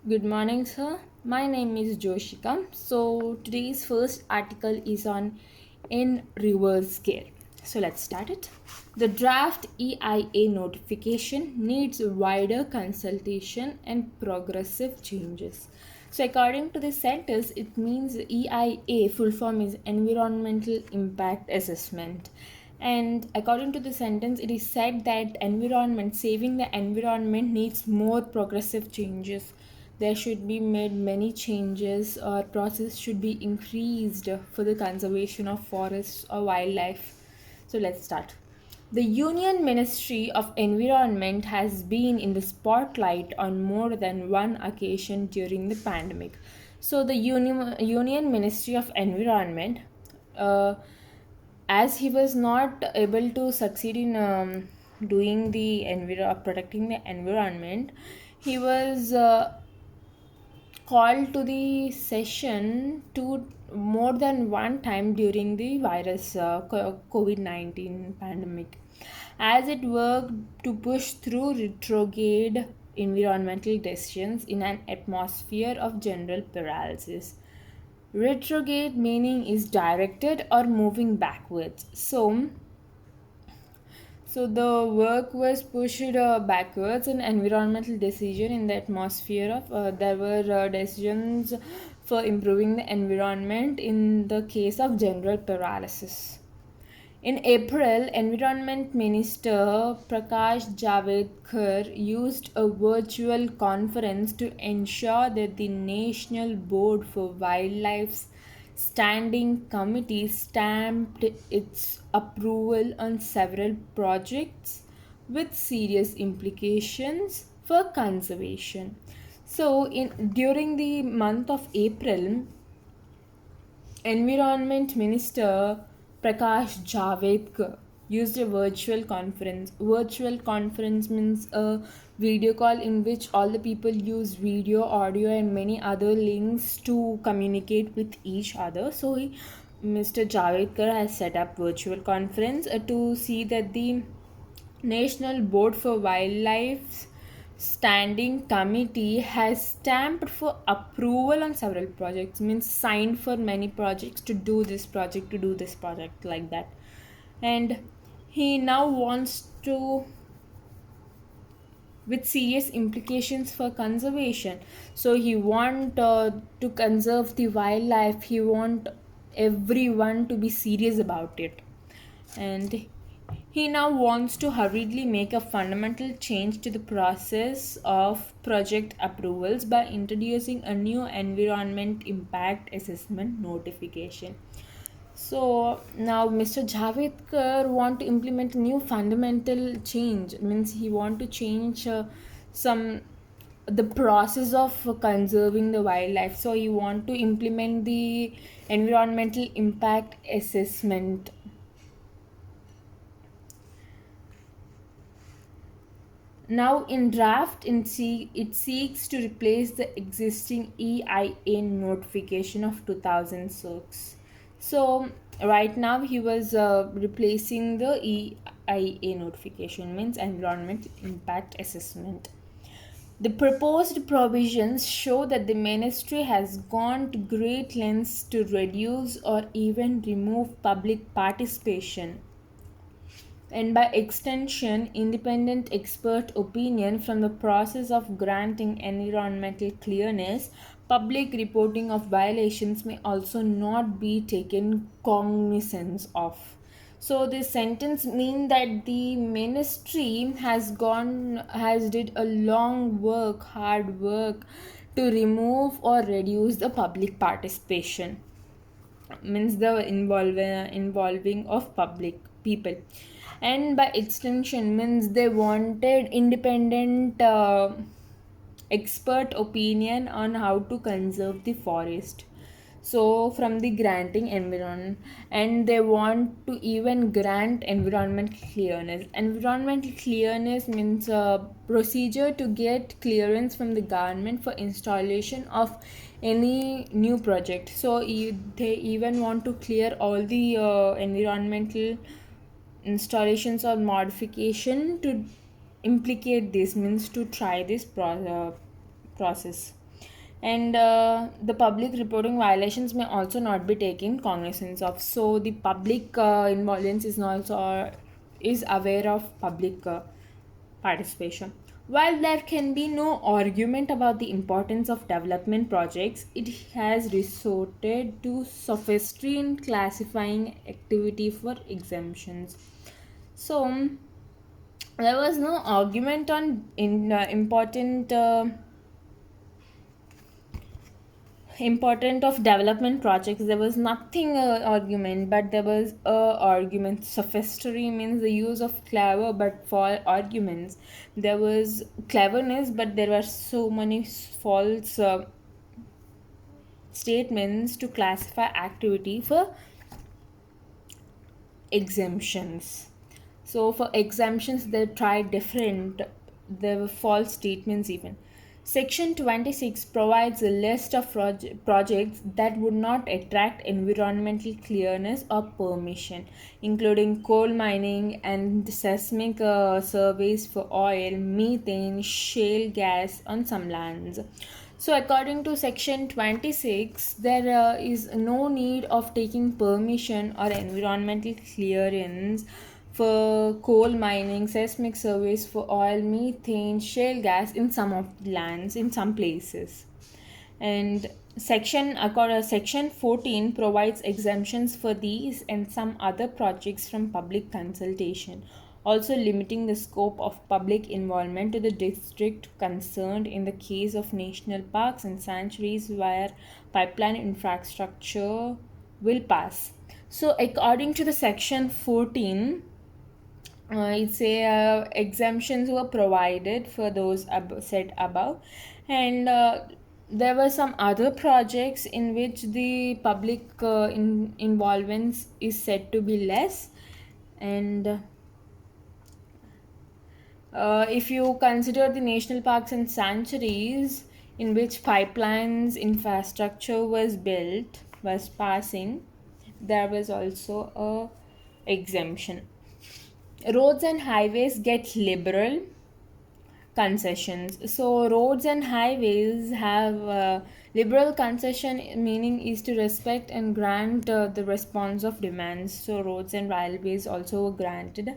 Good morning, sir. My name is Joshika. So, today's first article is on in reverse scale. So, let's start it. The draft EIA notification needs wider consultation and progressive changes. So, according to the sentence, it means EIA full form is Environmental Impact Assessment. And according to the sentence, it is said that saving the environment needs more progressive changes. There should be made many changes or process should be increased for the conservation of forests or wildlife. So let's start. The Union Ministry of Environment has been in the spotlight on more than one occasion during the pandemic. So the Union Ministry of Environment, uh, as he was not able to succeed in doing the protecting the environment, he was called to the session to more than one time during the COVID-19 pandemic, as it worked to push through retrograde environmental decisions in an atmosphere of general paralysis. Retrograde meaning is directed or moving backwards. So the work was pushed backwards. An environmental decision in the atmosphere of there were decisions for improving the environment in the case of general paralysis. In April, Environment Minister Prakash Javadekar used a virtual conference to ensure that the National Board for Wildlife's Standing Committee stamped its approval on several projects with serious implications for conservation. So, during the month of April, Environment Minister Prakash Javadekar used a virtual conference. Virtual conference means a video call in which all the people use video, audio, and many other links to communicate with each other. Mr. Javadekar has set up virtual conference to see that the National Board for Wildlife's Standing Committee has stamped for approval on several projects, means signed for many projects to do this project, like that. And he now wants to, with serious implications for conservation. So he want to conserve the wildlife. He want everyone to be serious about it, and he now wants to hurriedly make a fundamental change to the process of project approvals by introducing a new environment impact assessment notification. So now Mr. Javadkar want to implement a new fundamental change. It means he want to change some the process of conserving the wildlife. So he want to implement the environmental impact assessment. Now, in draft, it seeks to replace the existing EIA notification of 2006. So, right now, he was replacing the EIA notification, means Environment Impact Assessment. The proposed provisions show that the ministry has gone to great lengths to reduce or even remove public participation and by extension, independent expert opinion from the process of granting environmental clearness. Public reporting of violations may also not be taken cognizance of. So this sentence mean that the ministry has did a hard work to remove or reduce the public participation, means the involving of public people, and by extension means they wanted independent expert opinion on how to conserve the forest. So from the granting environment, and they want to even grant environmental clearness means a procedure to get clearance from the government for installation of any new project. So they even want to clear all the environmental installations or modification to implicate this, means to try this process. and the public reporting violations may also not be taken cognizance of. So the public involvement is also is aware of public participation. While there can be no argument about the importance of development projects, it has resorted to sophistry in classifying activity for exemptions. So there was no argument on in important of development projects. There was nothing argument, but there was a argument. Sophistry means the use of clever but for arguments. There was cleverness, but there were so many false statements to classify activity for exemptions. So for exemptions, they tried different. There were false statements even. Section 26 provides a list of projects that would not attract environmental clearness or permission, including coal mining and seismic surveys for oil, methane, shale gas on some lands. So, according to section 26, there is no need of taking permission or environmental clearance for coal mining, seismic surveys for oil, methane, shale gas in some of the lands, in some places. And section 14 provides exemptions for these and some other projects from public consultation, also limiting the scope of public involvement to the district concerned in the case of national parks and sanctuaries where pipeline infrastructure will pass. So according to the section 14, it's a exemptions were provided for those said above, and there were some other projects in which the public involvement is said to be less. And if you consider the national parks and sanctuaries in which pipelines infrastructure was passing, there was also a exemption. Roads and highways get liberal concessions. So roads and highways have liberal concession, meaning is to respect and grant the response of demands. So roads and railways also were granted.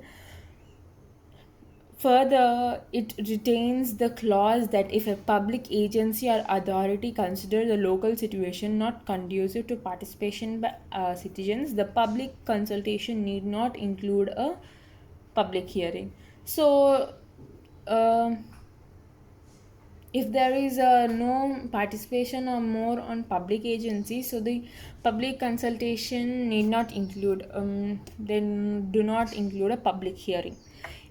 Further, it retains the clause that if a public agency or authority considers the local situation not conducive to participation by citizens, the public consultation need not include a public hearing. So, if there is no participation or more on public agencies, so the public consultation need not include, then do not include a public hearing.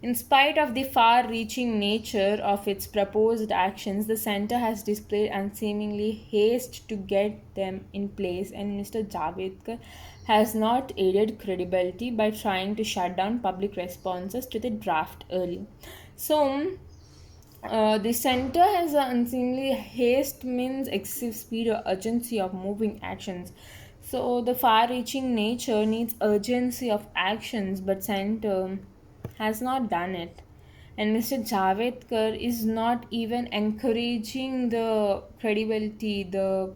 In spite of the far-reaching nature of its proposed actions, the center has displayed unseemingly haste to get them in place, and Mr. Javadekar has not aided credibility by trying to shut down public responses to the draft early. So, the center has an unseemly haste means excessive speed or urgency of moving actions. So the far-reaching nature needs urgency of actions, but center has not done it. And Mr. Javadekar is not even encouraging the credibility, the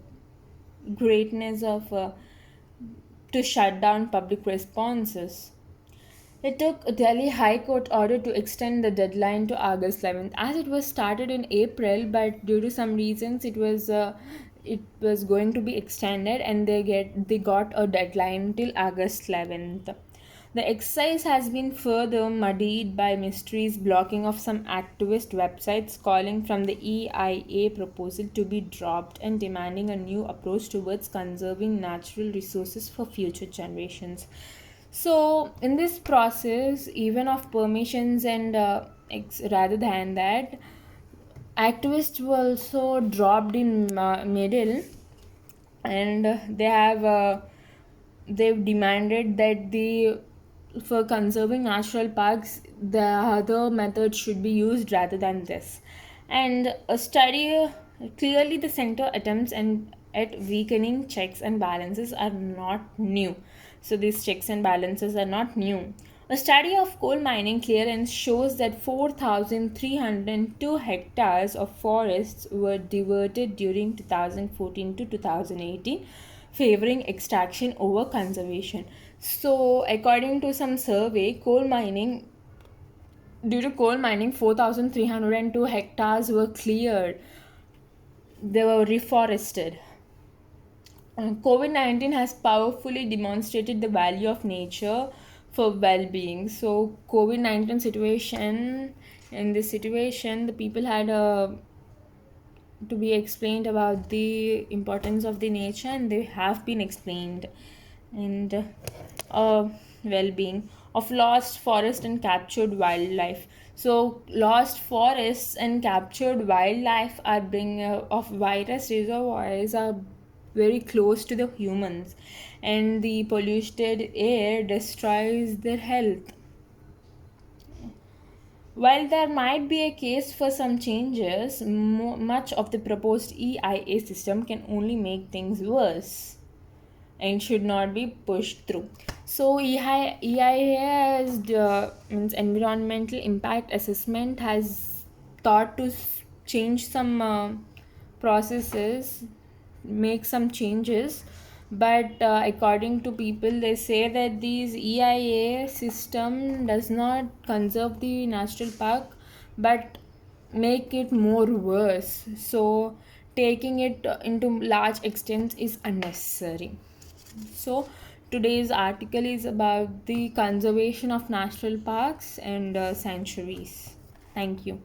greatness of to shut down public responses. It took a Delhi High Court order to extend the deadline to August 11th, as it was started in April, but due to some reasons, it was going to be extended, and they got a deadline till August 11th. The exercise has been further muddied by mysteries blocking of some activist websites calling from the EIA proposal to be dropped and demanding a new approach towards conserving natural resources for future generations. So, in this process, even of permissions and rather than that, activists were also dropped in middle, and they've demanded that the for conserving natural parks, the other methods should be used rather than this. And a study clearly the center attempts and at weakening checks and balances are not new. So these checks and balances are not new. A study of coal mining clearance shows that 4,302 hectares of forests were diverted during 2014 to 2018, favoring extraction over conservation. So, according to some survey, due to coal mining, 4,302 hectares were cleared, they were reforested. COVID 19 has powerfully demonstrated the value of nature for well being. So, COVID 19 situation, in this situation, the people had to be explained about the importance of the nature, and they have been explained. And well-being of lost forest and captured wildlife. So lost forests and captured wildlife are bring of virus reservoirs are very close to the humans, and the polluted air destroys their health. While there might be a case for some changes, much of the proposed EIA system can only make things worse and should not be pushed through. So EIA has means environmental impact assessment has thought to change some processes, make some changes, but according to people, they say that these EIA system does not conserve the national park, but make it more worse. So taking it into large extent is unnecessary. So today's article is about the conservation of national parks and sanctuaries. Thank you.